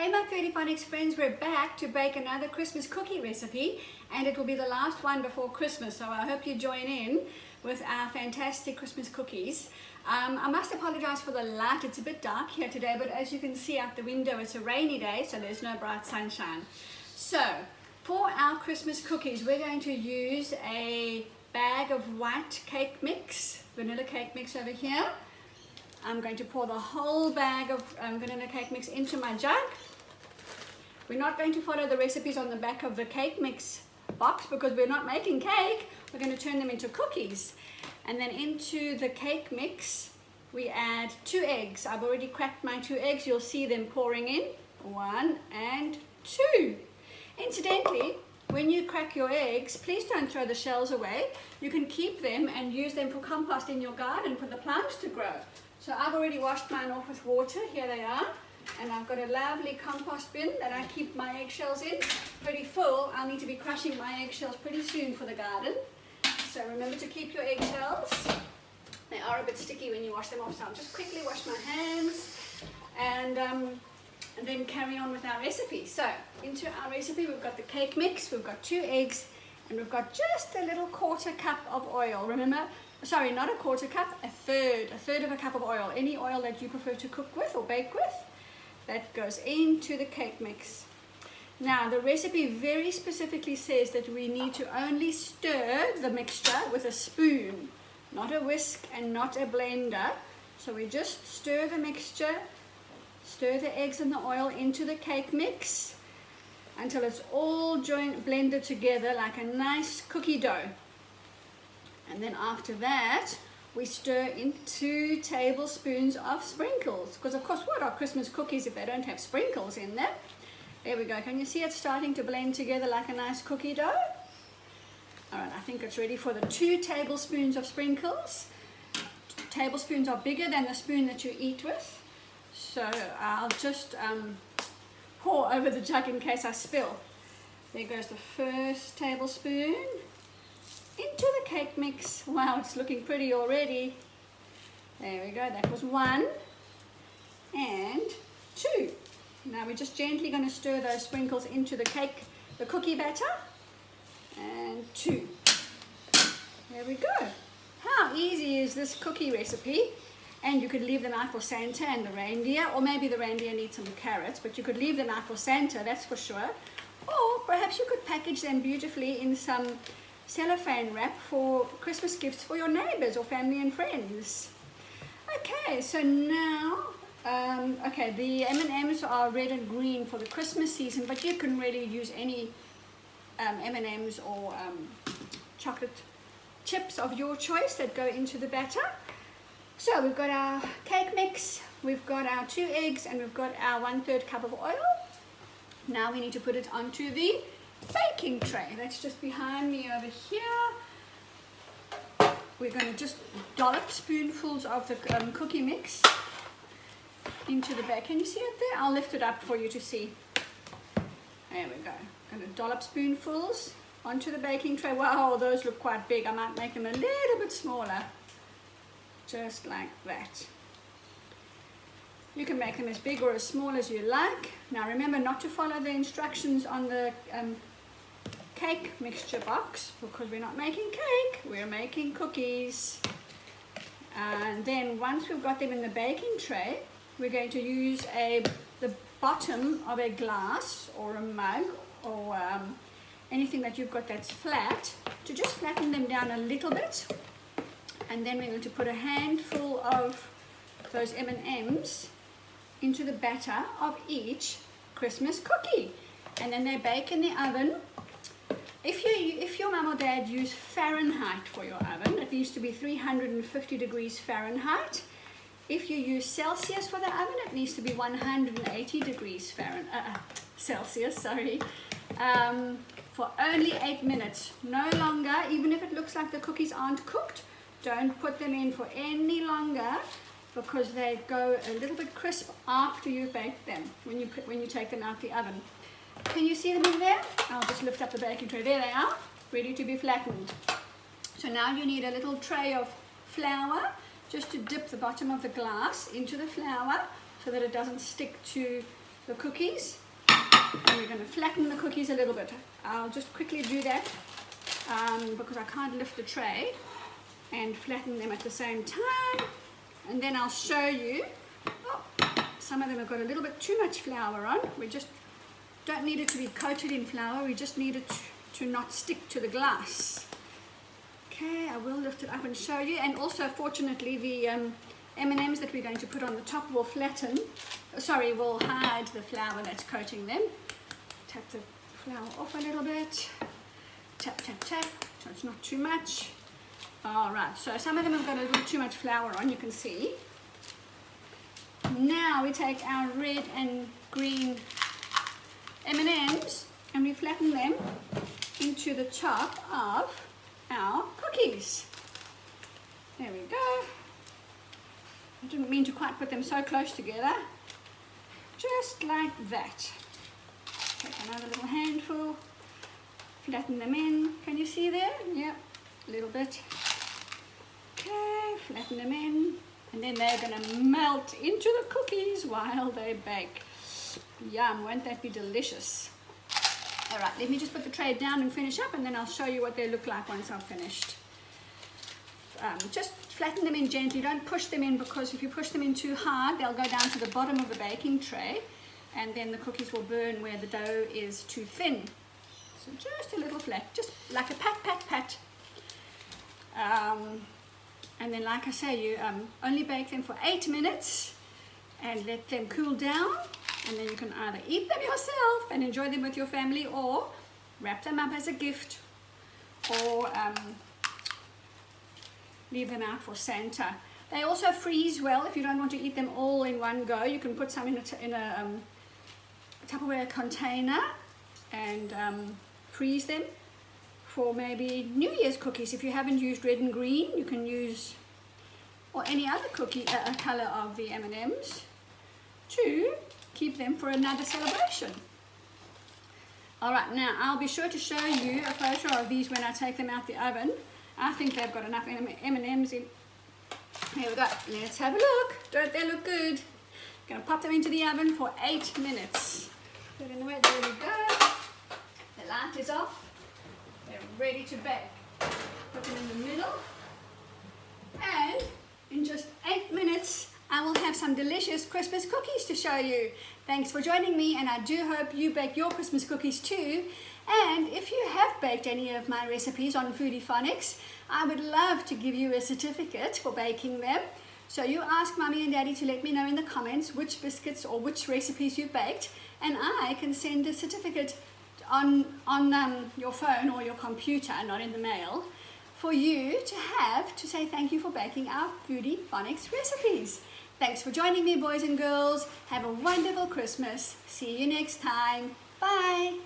Hey my Foodie Phonics friends, we're back to bake another Christmas cookie recipe, and it will be the last one before Christmas, so I hope you join in with our fantastic Christmas cookies. I must apologize for the light, it's a bit dark here today, but as you can see out the window it's a rainy day, so there's no bright sunshine. So for our Christmas cookies we're going to use a bag of white cake mix, vanilla cake mix over here. I'm going to pour the whole bag of vanilla cake mix into my jug. We're not going to follow the recipes on the back of the cake mix box because we're not making cake. We're going to turn them into cookies. And then into the cake mix, we add 2 eggs. I've already cracked my 2 eggs. You'll see them pouring in. 1 and 2. Incidentally, when you crack your eggs, please don't throw the shells away. You can keep them and use them for compost in your garden for the plants to grow. So I've already washed mine off with water, here they are, and I've got a lovely compost bin that I keep my eggshells in, pretty full. I'll need to be crushing my eggshells pretty soon for the garden. So remember to keep your eggshells. They are a bit sticky when you wash them off, so I'll just quickly wash my hands and then carry on with our recipe. So into our recipe we've got the cake mix, we've got 2 eggs, and we've got just a little 1/4 cup of oil. Remember, sorry, not a 1/4 cup, a third of a cup of oil. Any oil that you prefer to cook with or bake with, that goes into the cake mix. Now the recipe very specifically says that we need to only stir the mixture with a spoon, not a whisk and not a blender. So we just stir the mixture, stir the eggs and the oil into the cake mix until it's all blended together like a nice cookie dough. And then after that, we stir in 2 tablespoons of sprinkles. Because of course, what are Christmas cookies if they don't have sprinkles in them? There we go. Can you see it starting to blend together like a nice cookie dough? Alright, I think it's ready for the 2 tablespoons of sprinkles. Tablespoons are bigger than the spoon that you eat with. So I'll just pour over the jug in case I spill. There goes the first tablespoon. Into the cake mix. Wow, it's looking pretty already. There we go, that was 1 and 2. Now we're just gently going to stir those sprinkles into the cookie batter, and 2. There we go. How easy is this cookie recipe? And you could leave them out for Santa and the reindeer, or maybe the reindeer need some carrots, but you could leave them out for Santa, that's for sure. Or perhaps you could package them beautifully in some cellophane wrap for Christmas gifts for your neighbors or family and friends. Okay, so now, okay, the M&Ms are red and green for the Christmas season, but you can really use any M&Ms or chocolate chips of your choice that go into the batter. So we've got our cake mix, we've got our 2 eggs, and we've got our 1/3 cup of oil. Now we need to put it onto the baking tray. That's just behind me over here. We're going to just dollop spoonfuls of the cookie mix into the bag. Can you see it there? I'll lift it up for you to see. There we go. Going to dollop spoonfuls onto the baking tray. Wow, those look quite big. I might make them a little bit smaller. Just like that. You can make them as big or as small as you like. Now remember not to follow the instructions on the cake mixture box because we're not making cake, we're making cookies. And then once we've got them in the baking tray, we're going to use the bottom of a glass or a mug or anything that you've got that's flat to just flatten them down a little bit. And then we're going to put a handful of those M&Ms into the batter of each Christmas cookie, and then they bake in the oven. If your mum or dad use Fahrenheit for your oven, it needs to be 350 degrees Fahrenheit. If you use Celsius for the oven, it needs to be 180 degrees Celsius, sorry, for only 8 minutes, no longer. Even if it looks like the cookies aren't cooked, don't put them in for any longer, because they go a little bit crisp after you bake them, when you take them out the oven. Can you see them in there? I'll just lift up the baking tray. There they are, ready to be flattened. So now you need a little tray of flour, just to dip the bottom of the glass into the flour so that it doesn't stick to the cookies, and we're going to flatten the cookies a little bit. I'll just quickly do that because I can't lift the tray, and flatten them at the same time, and then I'll show you. Some of them have got a little bit too much flour on. We just don't need it to be coated in flour, we just need it to not stick to the glass. Okay, I will lift it up and show you. And also, fortunately, the M&Ms that we're going to put on the top will will hide the flour that's coating them. Tap the flour off a little bit. Tap, tap, tap, so it's not too much. Alright, so some of them have got a little too much flour on, you can see. Now we take our red and green M&Ms and we flatten them into the top of our cookies. There we go. I didn't mean to quite put them so close together. Just like that. Take another little handful, flatten them in. Can you see there? Yep, a little bit. Okay, flatten them in. And then they're going to melt into the cookies while they bake. Yum, won't that be delicious? Alright, let me just put the tray down and finish up, and then I'll show you what they look like once I've finished. Just flatten them in gently, don't push them in, because if you push them in too hard, they'll go down to the bottom of the baking tray, and then the cookies will burn where the dough is too thin. So just a little flat, just like a pat, pat, pat. And then, like I say, you only bake them for 8 minutes and let them cool down, and then you can either eat them yourself and enjoy them with your family, or wrap them up as a gift, or leave them out for Santa. They also freeze well. If you don't want to eat them all in one go, you can put some in a Tupperware container and freeze them for maybe New Year's cookies. If you haven't used red and green, you can use, or any other cookie color of the M&Ms, to keep them for another celebration. Alright, now I'll be sure to show you a photo of these when I take them out the oven. I think they've got enough M&Ms in. Here we go. Let's have a look. Don't they look good? Gonna pop them into the oven for 8 minutes. Put it in the way. There we go. The light is off. They're ready to bake. Put them in the middle, and in just 8 minutes I will have some delicious Christmas cookies to show you. Thanks for joining me, and I do hope you bake your Christmas cookies too. And if you have baked any of my recipes on Foodie Phonics, I would love to give you a certificate for baking them. So you ask Mommy and Daddy to let me know in the comments which biscuits or which recipes you've baked, and I can send a certificate on your phone or your computer, not in the mail, for you to have to say thank you for baking our Foodie Phonics recipes. Thanks for joining me, boys and girls. Have a wonderful Christmas. See you next time. Bye.